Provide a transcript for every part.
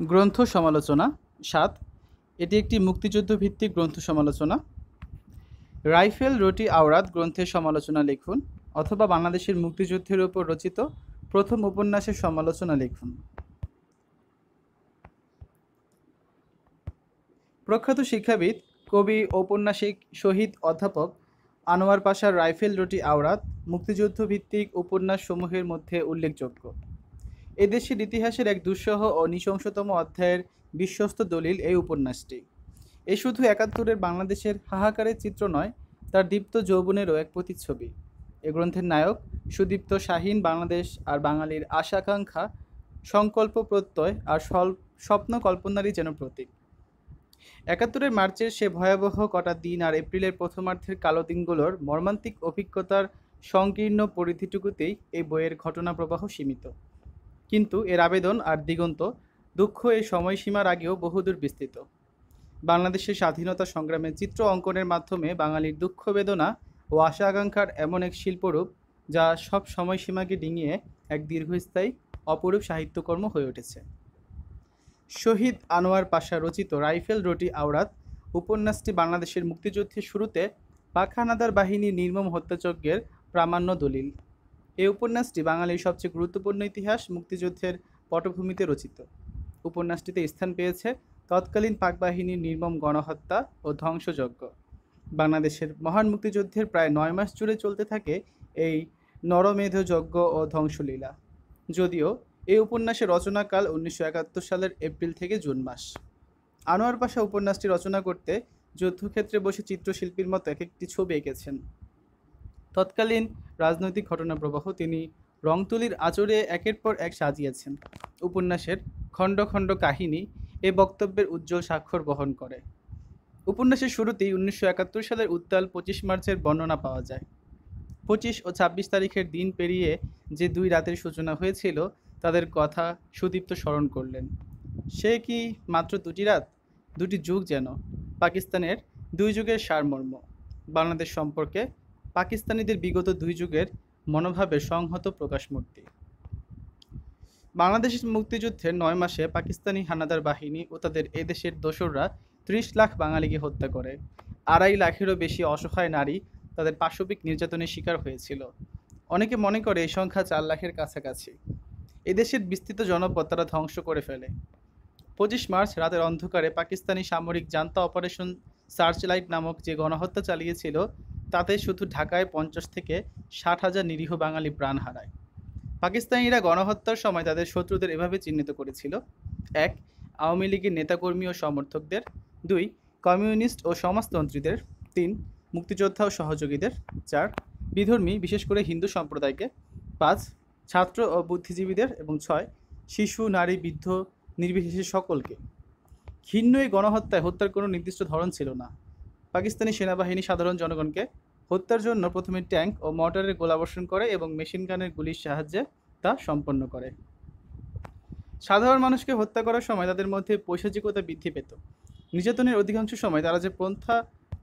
গ্রন্থ সমালোচনা ৭। এটি একটি মুক্তিযুদ্ধ ভিত্তিক গ্রন্থ সমালোচনা। রাইফেল রুটি আওরাত গ্রন্থের সমালোচনা লিখুন, অথবা বাংলাদেশের মুক্তিযুদ্ধের উপর রচিত প্রথম উপন্যাসের সমালোচনা লিখুন। প্রখ্যাত শিক্ষাবিদ, কবি, ঔপন্যাসিক, শহীদ অধ্যাপক আনোয়ার পাশার রাইফেল রুটি আওরাত মুক্তিযুদ্ধ ভিত্তিক উপন্যাসসমূহের মধ্যে উল্লেখযোগ্য। এদেশের ইতিহাসের এক দুঃসহ ও নৃশংসতম অধ্যায়ের বিশ্বস্ত দলিল এই উপন্যাসটি। এ শুধু একাত্তরের বাংলাদেশের হাহাকারের চিত্র নয়, তার দীপ্ত যৌবনেরও এক প্রতিচ্ছবি। এ গ্রন্থের নায়ক সুদীপ্ত শাহীন বাংলাদেশ আর বাঙালির আশা আকাঙ্ক্ষা, সংকল্প প্রত্যয় আর স্বপ্ন কল্পনারই যেন প্রতীক। একাত্তরের মার্চের সে ভয়াবহ কটা দিন আর এপ্রিলের প্রথমার্ধের কালো দিনগুলোর মর্মান্তিক অভিজ্ঞতার সংকীর্ণ পরিধিটুকুতেই এই বইয়ের ঘটনা প্রবাহ সীমিত। কিন্তু এর আবেদন আর দিগন্ত, দুঃখ এই সময়সীমার আগেও বহুদূর বিস্তৃত। বাংলাদেশের স্বাধীনতা সংগ্রামের চিত্র অঙ্কনের মাধ্যমে বাঙালির দুঃখ বেদনা ও আশা আকাঙ্ক্ষার এমন এক শিল্পরূপ, যা সব সময়সীমাকে ডিঙিয়ে এক দীর্ঘস্থায়ী অপরূপ সাহিত্যকর্ম হয়ে উঠেছে। শহীদ আনোয়ার পাশা রচিত রাইফেল রুটি আওরাত উপন্যাসটি বাংলাদেশের মুক্তিযুদ্ধের শুরুতে পাক হানাদার বাহিনীর নির্মম হত্যাযজ্ঞের প্রামাণ্য দলিল। এই উপন্যাসটি বাঙালির সবচেয়ে গুরুত্বপূর্ণ ইতিহাস মুক্তিযুদ্ধের পটভূমিতে রচিত। উপন্যাসটিতে স্থান পেয়েছে তৎকালীন পাক বাহিনীর নির্মম গণহত্যা ও ধ্বংসযজ্ঞ। বাংলাদেশের মহান মুক্তিযুদ্ধের প্রায় ৯ মাস জুড়ে চলতে থাকে এই নরমেধ যজ্ঞ ও ধ্বংসলীলা। যদিও এই উপন্যাসের রচনাকাল ১৯৭১ সালের এপ্রিল থেকে জুন মাস। আনোয়ার পাশা উপন্যাসটি রচনা করতে যুদ্ধক্ষেত্রে বসে চিত্রশিল্পীর মতো এক একটি ছবি এঁকেছেন। তৎকালীন রাজনৈতিক ঘটনাপ্রবাহ তিনি রংতুলির আঁচড়ে একের পর এক সাজিয়েছেন। উপন্যাসের খণ্ড খণ্ড কাহিনী এ বক্তব্যের উজ্জ্বল স্বাক্ষর বহন করে। উপন্যাসের শুরুতেই ১৯৭১ সালের উত্তাল ২৫ মার্চের বর্ণনা পাওয়া যায়। ২৫ ও ২৬ তারিখের দিন পেরিয়ে যে দুই রাতের সূচনা হয়েছিল, তাদের কথা সুদীপ্ত স্মরণ করলেন। সে কি মাত্র দুটি রাত? দুটি যুগ যেন, পাকিস্তানের দুই যুগের সারমর্ম। বাংলাদেশ সম্পর্কে পাকিস্তানিদের বিগত দুই যুগের মনোভাবের সংহত প্রকাশমূর্তি। বাংলাদেশের মুক্তিযুদ্ধের ৯ মাসে পাকিস্তানি হানাদার বাহিনী ও তাদের এদেশের দোসররা ৩০ লাখ বাঙালিকে হত্যা করে। ২.৫ লাখেরও বেশি অসহায় নারী তাদের পাশবিক নির্যাতনের শিকার হয়েছিল। অনেকে মনে করে এই সংখ্যা ৪ লাখের কাছাকাছি। এদেশের বিস্তৃত জনপদ তারা ধ্বংস করে ফেলে। ২৫ মার্চ রাতের অন্ধকারে পাকিস্তানি সামরিক জান্তা অপারেশন সার্চলাইট নামক যে গণহত্যা চালিয়েছিল, তাতে শুধু ঢাকায় ৫০ থেকে ৬০ হাজার নিরীহ বাঙালি প্রাণ হারায়। পাকিস্তানিরা গণহত্যার সময় তাদের শত্রুদের এভাবে চিহ্নিত করেছিল: ১. আওয়ামী লীগের নেতাকর্মী ও সমর্থকদের। ২. কমিউনিস্ট ও সমাজতন্ত্রীদের। ৩. মুক্তিযোদ্ধা ও সহযোগীদের। ৪. বিধর্মী, বিশেষ করে হিন্দু সম্প্রদায়কে। ৫. ছাত্র ও বুদ্ধিজীবীদের। এবং ৬. শিশু, নারী, বৃদ্ধ নির্বিশেষে সকলকে। ঘৃণ্য এই গণহত্যায় হত্যার কোনো নির্দিষ্ট ধরন ছিল না। পাকিস্তানি সেনাবাহিনী সাধারণ জনগণকে হত্যার জন্য প্রথমে ট্যাঙ্ক ও মর্টারের গোলাবর্ষণ করে এবং মেশিনগানের গুলির সাহায্যে তা সম্পন্ন করে। সাধারণ মানুষকে হত্যা করার সময় তাদের মধ্যে পৈশাচিকতা বৃদ্ধি পেত। নির্যাতনের অধিকাংশ সময় তারা যে পন্থা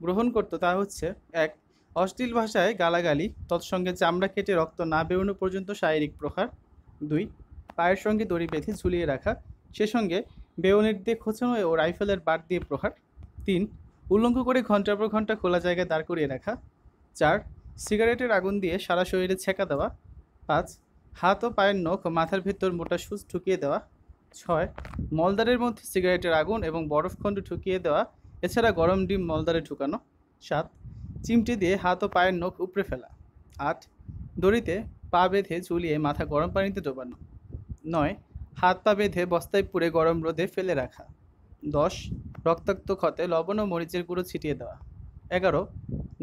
গ্রহণ করত তা হচ্ছে: ১. অশ্লীল ভাষায় গালাগালি, তৎসঙ্গে চামড়া কেটে রক্ত না বেরোনো পর্যন্ত শারীরিক প্রহার। ২. পায়ের সঙ্গে দড়ি বেঁধে ঝুলিয়ে রাখা, সে সঙ্গে বেয়োনেট দিয়ে খোঁচানো ও রাইফেলের বাট দিয়ে প্রহার। ৩. উল্লঙ্ঘ করে ঘণ্টার পর ঘণ্টা খোলা জায়গায় দাঁড় করিয়ে রাখা। ৪. সিগারেটের আগুন দিয়ে সারা শরীরে ছেঁকা দেওয়া। ৫. হাত ও পায়ের নখ ও মাথার ভেতর মোটা সুচ ঢুকিয়ে দেওয়া। ৬. মলদ্বারের মধ্যে সিগারেটের আগুন এবং বরফখণ্ড ঢুকিয়ে দেওয়া, এছাড়া গরম ডিম মলদ্বারে ঢুকানো। ৭. চিমটি দিয়ে হাত ও পায়ের নখ উপড়ে ফেলা। ৮. দড়িতে পা বেঁধে ঝুলিয়ে মাথা গরম পানিতে ডোবানো। ৯. হাত পা বেঁধে বস্তায় পুরে গরম রোদে ফেলে রাখা। ১০. রক্তাক্ত ক্ষতে লবণ ও মরিচের গুঁড়ো ছিটিয়ে দেওয়া। ১১.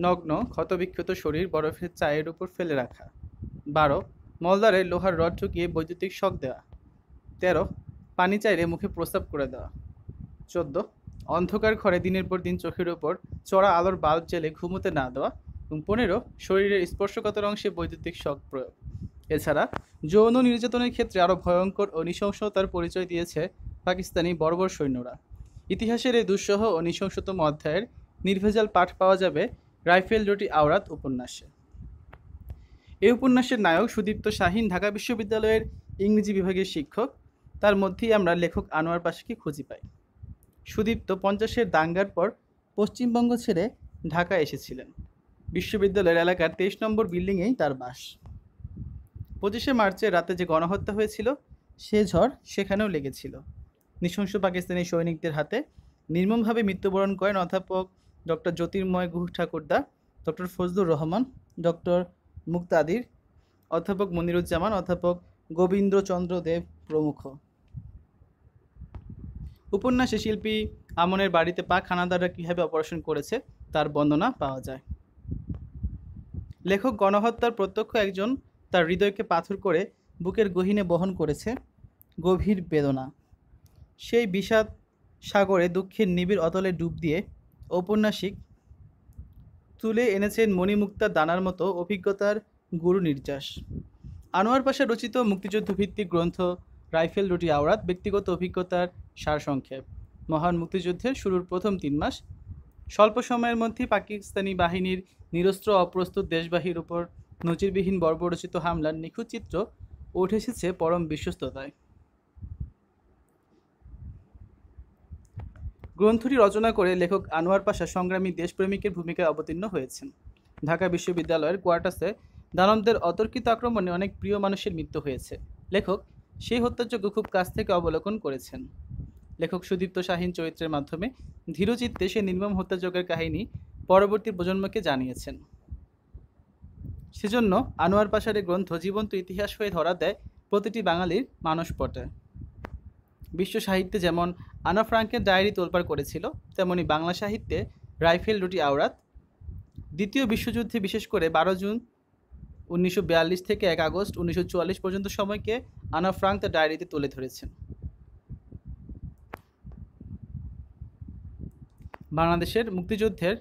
নগ্ন ক্ষতবিক্ষত শরীর বরফের চায়ের উপর ফেলে রাখা। ১২. মলদ্বারে লোহার রড ঢুকিয়ে বৈদ্যুতিক শক দেওয়া। ১৩. পানি চাইলে মুখে প্রস্রাব করে দেওয়া। ১৪. অন্ধকার ঘরে দিনের পর দিন চোখের উপর চড়া আলোর বাল্ব জ্বেলে ঘুমোতে না দেওয়া। এবং ১৫. শরীরের স্পর্শকাতর অংশে বৈদ্যুতিক শক প্রয়োগ। এছাড়া যৌন নির্যাতনের ক্ষেত্রে আরও ভয়ঙ্কর ও নৃশংসতার পরিচয় দিয়েছে পাকিস্তানি বর্বর সৈন্যরা। ইতিহাসের এই দুঃসহ ও নৃশংসতম অধ্যায়ের নির্ভেজাল পাঠ পাওয়া যাবে রাইফেল রুটি আওরাত উপন্যাসে। এই উপন্যাসের নায়ক সুদীপ্ত শাহীন ঢাকা বিশ্ববিদ্যালয়ের ইংরেজি বিভাগের শিক্ষক। তার মধ্যেই আমরা লেখক আনোয়ার পাশাকে খুঁজে পাই। সুদীপ্ত 50-এর দাঙ্গার পর পশ্চিমবঙ্গ ছেড়ে ঢাকা এসেছিলেন। বিশ্ববিদ্যালয়ের এলাকার 23 নম্বর বিল্ডিংয়েই তার বাস। 25শে মার্চের রাতে যে গণহত্যা হয়েছিল, সে ঝড় সেখানেও লেগেছিল। নৃশংস পাকিস্তানি সৈনিকদের হাতে নির্মমভাবে মৃত্যুবরণ করেন অধ্যাপক ডক্টর জ্যোতির্ময় গুহ ঠাকুরদা, ডক্টর ফজলুর রহমান, ডক্টর মুক্তাদির, অধ্যাপক মনিরুজ্জামান, অধ্যাপক গোবিন্দচন্দ্র দেব প্রমুখ। উপন্যাসে শিল্পী আমনের বাড়িতে পাক হানাদাররা কীভাবে অপারেশন করেছে তার বর্ণনা পাওয়া যায়। লেখক গণহত্যার প্রত্যক্ষ একজন তার হৃদয়কে পাথর করে বুকের গহীনে বহন করেছে গভীর বেদনা। সেই বিষাদ সাগরে দুঃখের নিবিড় অতলে ডুব দিয়ে ঔপন্যাসিক তুলে এনেছেন মণিমুক্তার দানার মতো অভিজ্ঞতার গুরু নির্যাস। আনোয়ার পাশা রচিত মুক্তিযুদ্ধভিত্তিক গ্রন্থ রাইফেল রুটি আওরাত ব্যক্তিগত অভিজ্ঞতার সারসংক্ষেপ। মহান মুক্তিযুদ্ধের শুরুর প্রথম 3 মাস স্বল্প সময়ের মধ্যে পাকিস্তানি বাহিনীর নিরস্ত্র অপ্রস্তুত দেশবাহীর উপর নজিরবিহীন বর্বরচিত হামলার নিখুঁত চিত্র উঠে এসেছে পরম বিশ্বস্ততায়। গ্রন্থটি রচনা করে লেখক আনোয়ার পাশা সংগ্রামী দেশপ্রেমিকের ভূমিকায় অবতীর্ণ হয়েছেন। ঢাকা বিশ্ববিদ্যালয়ের কোয়ার্টাসে দানবদের অতর্কিত আক্রমণে অনেক প্রিয় মানুষের মৃত্যু হয়েছে। লেখক সেই হত্যাযজ্ঞ খুব কাছ থেকে অবলোকন করেছেন। লেখক সুদীপ্ত শাহীন চরিত্রের মাধ্যমে ধীরচিত্তে সে নির্মম হত্যাযজ্ঞের কাহিনী পরবর্তী প্রজন্মকে জানিয়েছেন। সেজন্য আনোয়ার পাশার এই গ্রন্থ জীবন্ত ইতিহাস হয়ে ধরা দেয় প্রতিটি বাঙালির মানসপটে। বিশ্ব সাহিত্যে যেমন আনা ফ্রাঙ্কের ডায়েরি তোলপাড় করেছিল, তেমনি বাংলা সাহিত্যে রাইফেল রুটি আওরাত দ্বিতীয় বিশ্বযুদ্ধে, বিশেষ করে 12 জুন 1942 থেকে 1 আগস্ট 1944 পর্যন্ত সময়কে আনা ফ্রাঙ্ক তার ডায়েরিতে তুলে ধরেছেন। বাংলাদেশের মুক্তিযুদ্ধের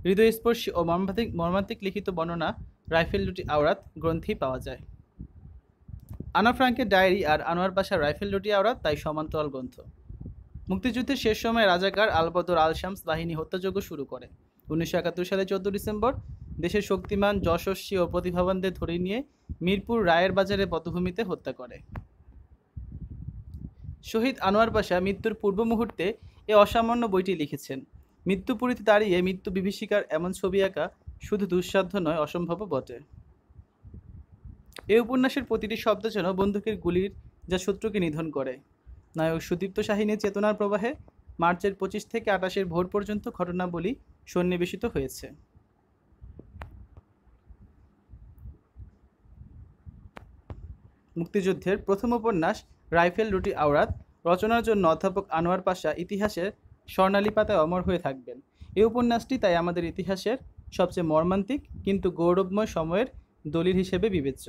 হৃদয়স্পর্শী ও মর্মান্তিক লিখিত বর্ণনা রাইফেল রুটি আওরাত গ্রন্থেই পাওয়া যায়। আনা ফ্রাঙ্কের ডায়েরি আর আনোয়ার পাশার রাইফেল রুটি আওরাত তাই সমান্তরাল গ্রন্থ। মুক্তিযুদ্ধের শেষ সময়ে রাজাকার আলবদর আল শামস বাহিনী হত্যাযজ্ঞ শুরু করে। 1971 সালে 14 ডিসেম্বর দেশের শক্তিমান, যশস্বী ও প্রতিভাবানদের ধরে নিয়ে মিরপুর রায়ের বাজারে পটভূমিতে হত্যা করে। শহীদ আনোয়ার পাশা মৃত্যুর পূর্ব মুহূর্তে এ অসামান্য বইটি লিখেছেন। মৃত্যুপুরীতে দাঁড়িয়ে মৃত্যু বিভীষিকার এমন ছবি আঁকা শুধু দুঃসাধ্য নয়, অসম্ভবও বটে। এই উপন্যাসের প্রতিটি শব্দ যেন বন্দুকের গুলির, যা শত্রুকে নিধন করে। নায়ক সুদীপ্ত শাহীনের চেতনার প্রবাহে মার্চের 25 থেকে 28 ভোর পর্যন্ত ঘটনাবলী সন্নিবেশিত হয়েছে। মুক্তিযুদ্ধের প্রথম উপন্যাস রাইফেল রুটি আওরাত রচনার জন্য অধ্যাপক আনোয়ার পাশা ইতিহাসের স্বর্ণালী পাতায় অমর হয়ে থাকবেন। এই উপন্যাসটি তাই আমাদের ইতিহাসের সবচেয়ে মর্মান্তিক কিন্তু গৌরবময় সময়ের দলিল হিসেবে বিবেচ্য।